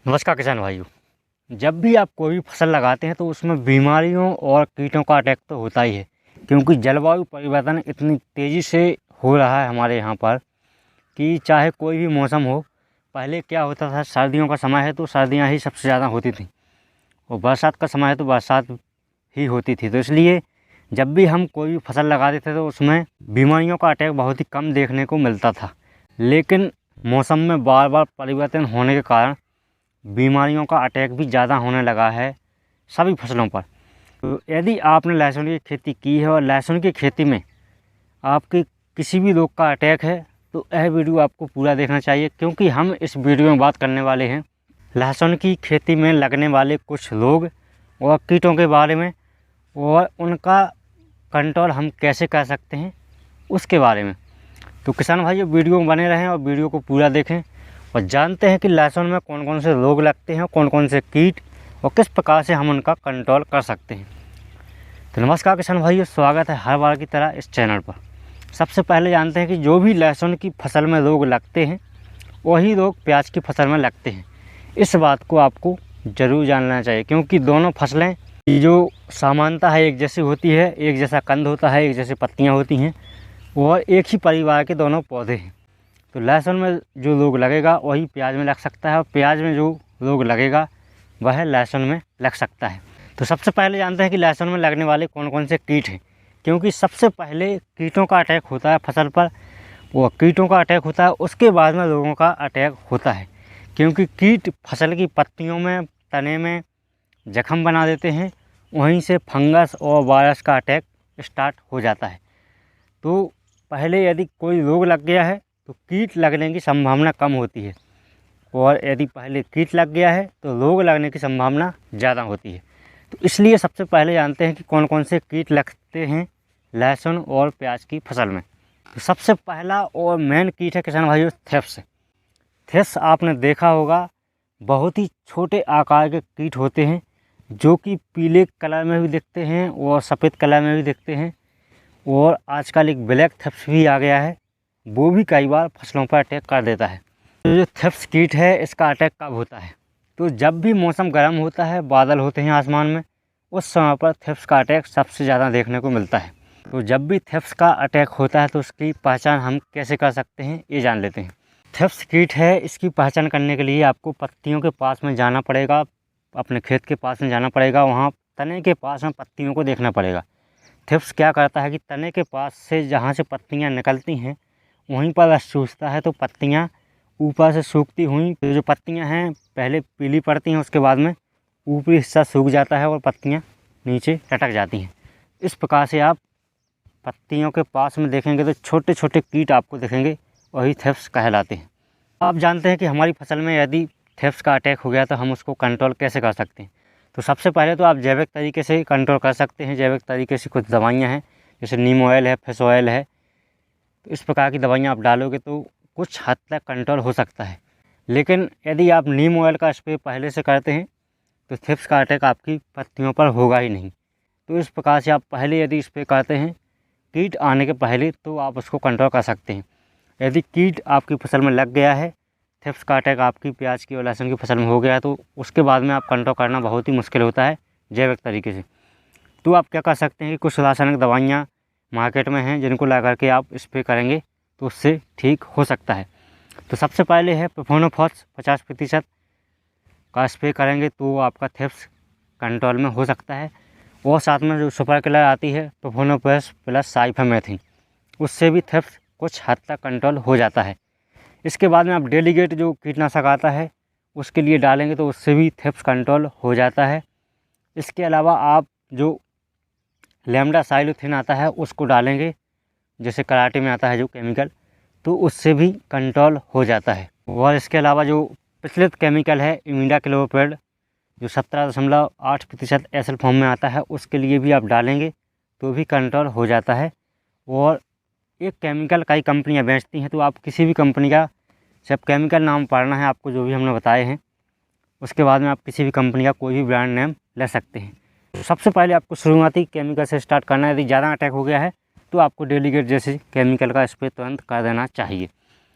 नमस्कार किसान भाइयों। जब भी आप कोई भी फसल लगाते हैं तो उसमें बीमारियों और कीटों का अटैक तो होता ही है, क्योंकि जलवायु परिवर्तन इतनी तेज़ी से हो रहा है हमारे यहाँ पर कि चाहे कोई भी मौसम हो। पहले क्या होता था, सर्दियों का समय है तो सर्दियाँ ही सबसे ज़्यादा होती थी और बरसात का समय है तो बरसात ही होती थी। तो इसलिए जब भी हम कोई भी फसल लगाते थे तो उसमें बीमारियों का अटैक बहुत ही कम देखने को मिलता था। लेकिन मौसम में बार बार परिवर्तन होने के कारण बीमारियों का अटैक भी ज़्यादा होने लगा है सभी फसलों पर। तो यदि आपने लहसुन की खेती की है और लहसुन की खेती में आपके किसी भी रोग का अटैक है तो यह वीडियो आपको पूरा देखना चाहिए, क्योंकि हम इस वीडियो में बात करने वाले हैं लहसुन की खेती में लगने वाले कुछ रोग और कीटों के बारे में, और उनका कंट्रोल हम कैसे कर सकते हैं उसके बारे में। तो किसान भाइयों, वीडियो में बने रहें और वीडियो को पूरा देखें और जानते हैं कि लहसुन में कौन कौन से रोग लगते हैं, कौन कौन से कीट, और किस प्रकार से हम उनका कंट्रोल कर सकते हैं। तो नमस्कार किसान भाइयों, स्वागत है हर बार की तरह इस चैनल पर। सबसे पहले जानते हैं कि जो भी लहसुन की फसल में रोग लगते हैं वही रोग प्याज की फसल में लगते हैं। इस बात को आपको ज़रूर जानना चाहिए, क्योंकि दोनों फसलें की जो समानता है एक जैसी होती है, एक जैसा कंद होता है, एक जैसी पत्तियाँ होती हैं और एक ही परिवार के दोनों पौधे हैं। तो लहसुन में जो रोग लगेगा वही प्याज में लग सकता है और प्याज में जो रोग लगेगा वह लहसुन में लग सकता है। तो सबसे पहले जानते हैं कि लहसुन में लगने वाले कौन कौन से कीट हैं, क्योंकि सबसे पहले कीटों का अटैक होता है फसल पर, वो कीटों का अटैक होता है, उसके बाद में रोगों का अटैक होता है। क्योंकि कीट फसल की पत्तियों में, तने में जख्म बना देते हैं, वहीं से फंगस और वायरस का अटैक स्टार्ट हो जाता है। तो पहले यदि कोई रोग लग गया है तो कीट लगने की संभावना कम होती है, और यदि पहले कीट लग गया है तो रोग लगने की संभावना ज़्यादा होती है। तो इसलिए सबसे पहले जानते हैं कि कौन कौन से कीट लगते हैं लहसुन और प्याज की फसल में। तो सबसे पहला और मेन कीट है किसान भाइयों थ्रिप्स। थ्रिप्स आपने देखा होगा, बहुत ही छोटे आकार के कीट होते हैं जो कि पीले कलर में भी दिखते हैं और सफ़ेद कलर में भी दिखते हैं, और आजकल एक ब्लैक थ्रिप्स भी आ गया है, वो भी कई बार फसलों पर अटैक कर देता है। तो जो थ्रिप्स कीट है इसका अटैक कब होता है, तो जब भी मौसम गर्म होता है, बादल होते हैं आसमान में, उस समय पर थ्रिप्स का अटैक सबसे ज़्यादा देखने को मिलता है। तो जब भी थ्रिप्स का अटैक होता है तो उसकी पहचान हम कैसे कर सकते हैं ये जान लेते हैं। थ्रिप्स कीट है, इसकी पहचान करने के लिए आपको पत्तियों के पास में जाना पड़ेगा, अपने खेत के पास में जाना पड़ेगा, वहाँ तने के पास में पत्तियों को देखना पड़ेगा। थ्रिप्स क्या करता है कि तने के पास से जहाँ से पत्तियाँ निकलती हैं वहीं पर रस चूसता है, तो पत्तियाँ ऊपर से सूखती हुई, तो जो पत्तियाँ हैं पहले पीली पड़ती हैं, उसके बाद में ऊपरी हिस्सा सूख जाता है और पत्तियाँ नीचे लटक जाती हैं। इस प्रकार से आप पत्तियों के पास में देखेंगे तो छोटे छोटे कीट आपको दिखेंगे, वही थ्रिप्स कहलाते हैं। आप जानते हैं कि हमारी फसल में यदि थ्रिप्स का अटैक हो गया तो हम उसको कंट्रोल कैसे कर सकते हैं। तो सबसे पहले तो आप जैविक तरीके से कंट्रोल कर सकते हैं। जैविक तरीके से कुछ दवाइयाँ हैं, जैसे नीम ऑयल है, फिश ऑयल है, तो इस प्रकार की दवाइयाँ आप डालोगे तो कुछ हद तक कंट्रोल हो सकता है। लेकिन यदि आप नीम ऑयल का स्प्रे पहले से करते हैं तो थ्रिप्स का अटैक आपकी पत्तियों पर होगा ही नहीं। तो इस प्रकार से आप पहले यदि स्प्रे करते हैं कीट आने के पहले, तो आप उसको कंट्रोल कर सकते हैं। यदि कीट आपकी फसल में लग गया है, थ्रिप्स का अटैक आपकी प्याज की और लहसुन की फसल में हो गया है, तो उसके बाद में आप कंट्रोल करना बहुत ही मुश्किल होता है जैविक तरीके से। तो आप क्या कर सकते हैं कि कुछ रासायनिक दवाइयाँ मार्केट में हैं जिनको ला करके आप स्प्रे करेंगे तो उससे ठीक हो सकता है। तो सबसे पहले है प्रोफेनोफॉस 50% का स्प्रे करेंगे तो आपका थ्रिप्स कंट्रोल में हो सकता है। और साथ में जो सुपर किलर आती है प्रोफेनोफॉस प्लस साइफामेथ्रिन, उससे भी थ्रिप्स कुछ हद तक कंट्रोल हो जाता है। इसके बाद में आप डेलीगेट जो कीटनाशक आता है उसके लिए डालेंगे तो उससे भी थ्रिप्स कंट्रोल हो जाता है। इसके अलावा आप जो लैम्डासाइलोथ्रिन आता है उसको डालेंगे, जैसे कराटे में आता है जो केमिकल, तो उससे भी कंट्रोल हो जाता है। और इसके अलावा जो प्रचलित केमिकल है इमिडाक्लोप्रिड, जो 17.8% एसिड फॉर्म में आता है, उसके लिए भी आप डालेंगे तो भी कंट्रोल हो जाता है। और एक केमिकल कई कंपनियां बेचती हैं, तो आप किसी भी कंपनी का सिर्फ केमिकल नाम पढ़ना है आपको, जो भी हमने बताए हैं, उसके बाद में आप किसी भी कंपनी का कोई भी ब्रांड नेम ले सकते हैं। तो सबसे पहले आपको शुरुआती केमिकल से स्टार्ट करना है। यदि ज़्यादा अटैक हो गया है तो आपको डेलीगेट जैसे केमिकल का स्प्रे तुरंत कर देना चाहिए।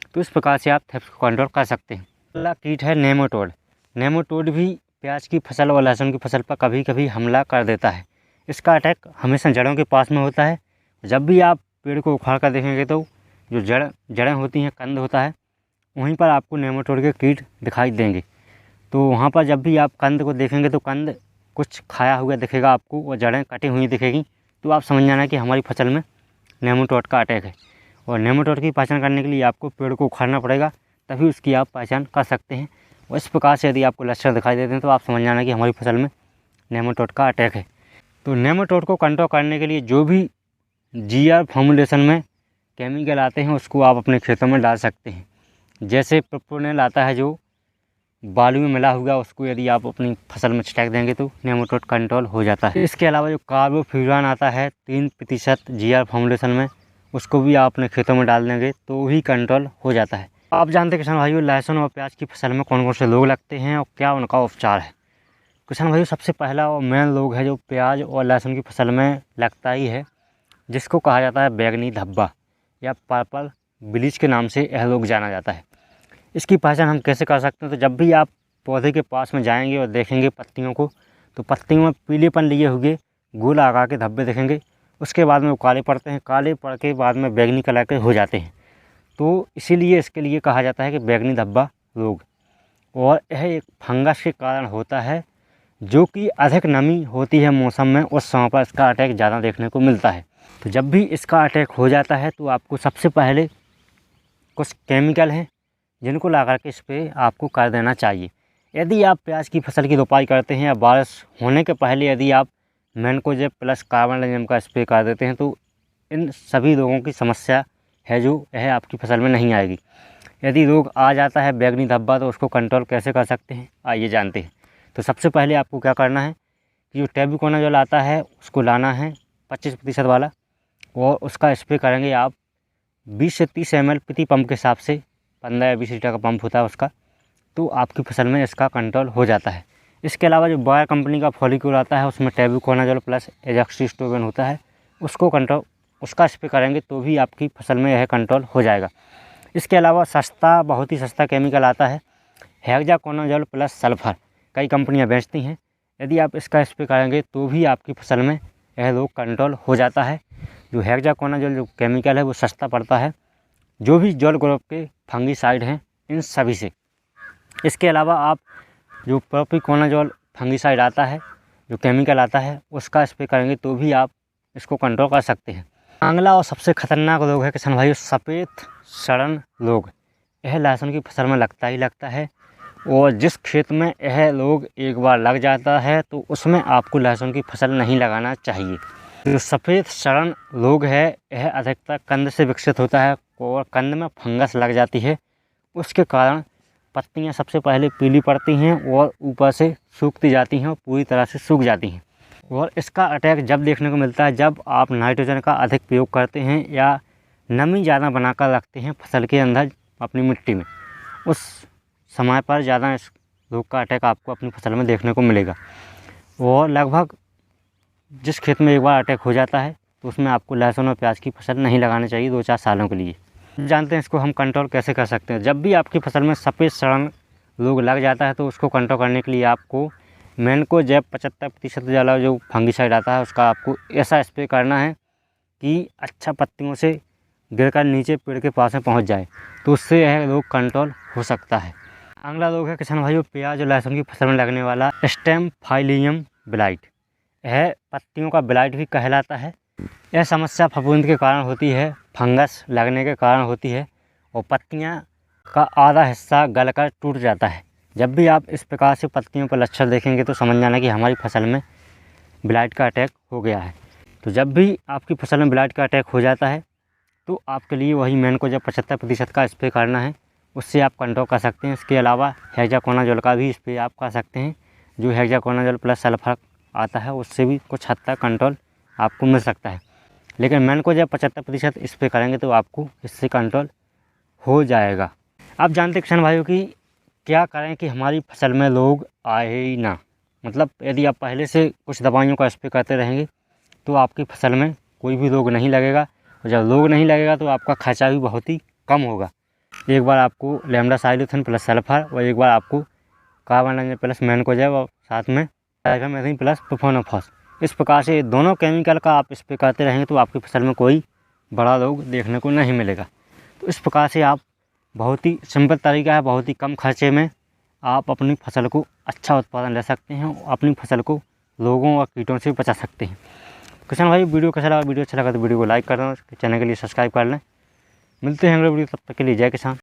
तो इस प्रकार से आप थ्रिप्स को कंट्रोल कर सकते हैं। अगला कीट है नेमाटोड। नेमाटोड भी प्याज की फसल और लहसुन की फसल पर कभी कभी हमला कर देता है। इसका अटैक हमेशा जड़ों के पास में होता है। जब भी आप पेड़ को उखाड़ कर देखेंगे तो जो जड़ें होती हैं, कंद होता है, वहीं पर आपको नेमाटोड के कीट दिखाई देंगे। तो वहाँ पर जब भी आप कंद को देखेंगे तो कंद कुछ खाया हुआ दिखेगा आपको और जड़ें कटी हुई दिखेगी, तो आप समझ जाना कि हमारी फसल में नेमाटोड का अटैक है। और नेमाटोड की पहचान करने के लिए आपको पेड़ को उखाड़ना पड़ेगा, तभी उसकी आप पहचान कर सकते हैं। और इस प्रकार से यदि आपको लक्षण दिखाई देते हैं तो आप समझ जाना कि हमारी फसल में नेमाटोड का अटैक है। तो नेमाटोड को कंट्रोल करने के लिए जो भी जीआर फॉर्मुलेशन में केमिकल आते हैं उसको आप अपने खेतों में डाल सकते हैं। जैसे प्रोपोनेल आता है जो बालू में मिला हुआ, उसको यदि आप अपनी फसल में छिड़क देंगे तो नेमाटोड कंट्रोल हो जाता है। इसके अलावा जो कार्बोफ्यूरान आता है 3% जीआर फॉर्मुलेशन में, उसको भी आप अपने खेतों में डाल देंगे तो भी कंट्रोल हो जाता है। आप जानते हैं किसान भाइयों, लहसुन और प्याज की फसल में कौन कौन से रोग लगते हैं और क्या उनका उपचार है। किसान भाइयों, सबसे पहला और मेन रोग है जो प्याज और लहसुन की फसल में लगता ही है, जिसको कहा जाता है बैंगनी धब्बा या पर्पल ब्लीच के नाम से यह रोग जाना जाता है। इसकी पहचान हम कैसे कर सकते हैं? तो जब भी आप पौधे के पास में जाएंगे और देखेंगे पत्तियों को, तो पत्तियों में पीलेपन लिए हुए गोल आकार के धब्बे दिखेंगे। उसके बाद में वो काले पड़ते हैं, काले पड़ के बाद में बैंगनी कलर के हो जाते हैं। तो इसीलिए इसके लिए कहा जाता है कि बैंगनी धब्बा रोग। और यह एक फंगस के कारण होता है, जो कि अधिक नमी होती है मौसम में, उस समय पर इसका अटैक ज़्यादा देखने को मिलता है। तो जब भी इसका अटैक हो जाता है तो आपको सबसे पहले कुछ केमिकल हैं जिनको ला करके स्प्रे आपको कर देना चाहिए। यदि आप प्याज की फसल की रोपाई करते हैं या बारिश होने के पहले यदि आप मैनकोजेब प्लस कार्बनडाजिम का स्प्रे कर देते हैं तो इन सभी रोगों की समस्या है जो यह आपकी फसल में नहीं आएगी। यदि रोग आ जाता है बैंगनी धब्बा, तो उसको कंट्रोल कैसे कर सकते हैं, आइए जानते हैं। तो सबसे पहले आपको क्या करना है कि जो टेबुकोनाजोल आता है उसको लाना है 25% वाला, और उसका स्प्रे करेंगे आप 20 से 30 ml प्रति पंप के हिसाब से। 15 या 20 लीटर का पंप होता है उसका, तो आपकी फसल में इसका कंट्रोल हो जाता है। इसके अलावा जो बायर कंपनी का फॉलिक्यूल आता है उसमें टेबुकोनाजोल प्लस एजोक्सिस्ट्रोबिन होता है, उसका स्प्रे करेंगे तो भी आपकी फसल में यह कंट्रोल हो जाएगा। इसके अलावा बहुत ही सस्ता केमिकल आता है हेक्साकोनाजोल प्लस सल्फर, कई कंपनियां बेचती हैं। यदि आप इसका स्प्रे करेंगे तो भी आपकी फसल में यह रोग कंट्रोल हो जाता है। जो हेक्साकोनाजोल जो केमिकल है वो सस्ता पड़ता है, जो भी जॉल ग्रुप के फंगीसाइड हैं इन सभी से। इसके अलावा आप जो प्रोपिकोनाजोल फंगीसाइड आता है, जो केमिकल आता है, उसका स्प्रे करेंगे तो भी आप इसको कंट्रोल कर सकते हैं। अगला और सबसे खतरनाक रोग है किसान भाइयों सफ़ेद सड़न रोग। यह लहसुन की फसल में लगता ही लगता है, और जिस खेत में यह रोग एक बार लग जाता है तो उसमें आपको लहसुन की फसल नहीं लगाना चाहिए। जो सफ़ेद सड़न रोग है यह अधिकतर कंद से विकसित होता है और कंद में फंगस लग जाती है। उसके कारण पत्तियां सबसे पहले पीली पड़ती हैं और ऊपर से सूखती जाती हैं और पूरी तरह से सूख जाती हैं। और इसका अटैक जब देखने को मिलता है जब आप नाइट्रोजन का अधिक प्रयोग करते हैं या नमी ज़्यादा बनाकर रखते हैं फसल के अंदर अपनी मिट्टी में, उस समय पर ज़्यादा इस रोग का अटैक आपको अपनी फसल में देखने को मिलेगा। और लगभग जिस खेत में एक बार अटैक हो जाता है तो उसमें आपको लहसुन और प्याज की फसल नहीं लगानी चाहिए 2-4 सालों के लिए। जानते हैं इसको हम कंट्रोल कैसे कर सकते हैं। जब भी आपकी फसल में सफ़ेद सड़न रोग लग जाता है तो उसको कंट्रोल करने के लिए आपको मैनकोजेब 75% वाला जो फंगीसाइड आता है उसका आपको ऐसा स्प्रे करना है कि अच्छा पत्तियों से गिरकर नीचे पेड़ के पास में पहुंच जाए, तो उससे यह रोग कंट्रोल हो सकता है। अगला रोग है किसान भाइयों प्याज और लहसुन की फसल में लगने वाला स्टेम फाइलियम ब्लाइट। यह पत्तियों का ब्लाइट भी कहलाता है। यह समस्या फफूंद के कारण होती है, फंगस लगने के कारण होती है और पत्तियां का आधा हिस्सा गलकर टूट जाता है। जब भी आप इस प्रकार से पत्तियों पर लक्षण देखेंगे तो समझ जाना कि हमारी फसल में ब्लाइट का अटैक हो गया है। तो जब भी आपकी फसल में ब्लाइट का अटैक हो जाता है तो आपके लिए वही मैनकोजेब 75% का स्प्रे करना है, उससे आप कंट्रोल कर सकते हैं। इसके अलावा हेक्साकोनाजोल का भी स्प्रे आप कर सकते हैं, जो हेक्साकोनाजोल प्लस सल्फर आता है उससे भी कुछ हद तक कंट्रोल आपको मिल सकता है। लेकिन मैनकोजेब 75% स्प्रे करेंगे तो आपको इससे कंट्रोल हो जाएगा। आप जानते किसान भाइयों कि क्या करें कि हमारी फसल में रोग आए ही ना। मतलब यदि आप पहले से कुछ दवाइयों का स्प्रे करते रहेंगे तो आपकी फसल में कोई भी रोग नहीं लगेगा, और जब रोग नहीं लगेगा तो आपका खर्चा भी बहुत ही कम होगा। एक बार आपको लैम्डासाइलोथेन प्लस सल्फर और एक बार आपको कार्बन प्लस मैनकोजेब और साथ में डाइथाइलमेथिन प्लस प्रोफेनोफॉस। इस प्रकार से दोनों केमिकल का आप स्प्रे करते रहेंगे तो आपकी फसल में कोई बड़ा रोग देखने को नहीं मिलेगा। तो इस प्रकार से आप बहुत ही सिंपल तरीका है, बहुत ही कम खर्चे में आप अपनी फसल को अच्छा उत्पादन ले सकते हैं, अपनी फसल को रोगों और कीटों से बचा सकते हैं। किसान भाई वीडियो कैसा लगा? वीडियो अच्छा लगा तो वीडियो को लाइक कर दें, चैनल के लिए सब्सक्राइब कर लें। मिलते हैं अगले वीडियो, तब तक के लिए जय किसान।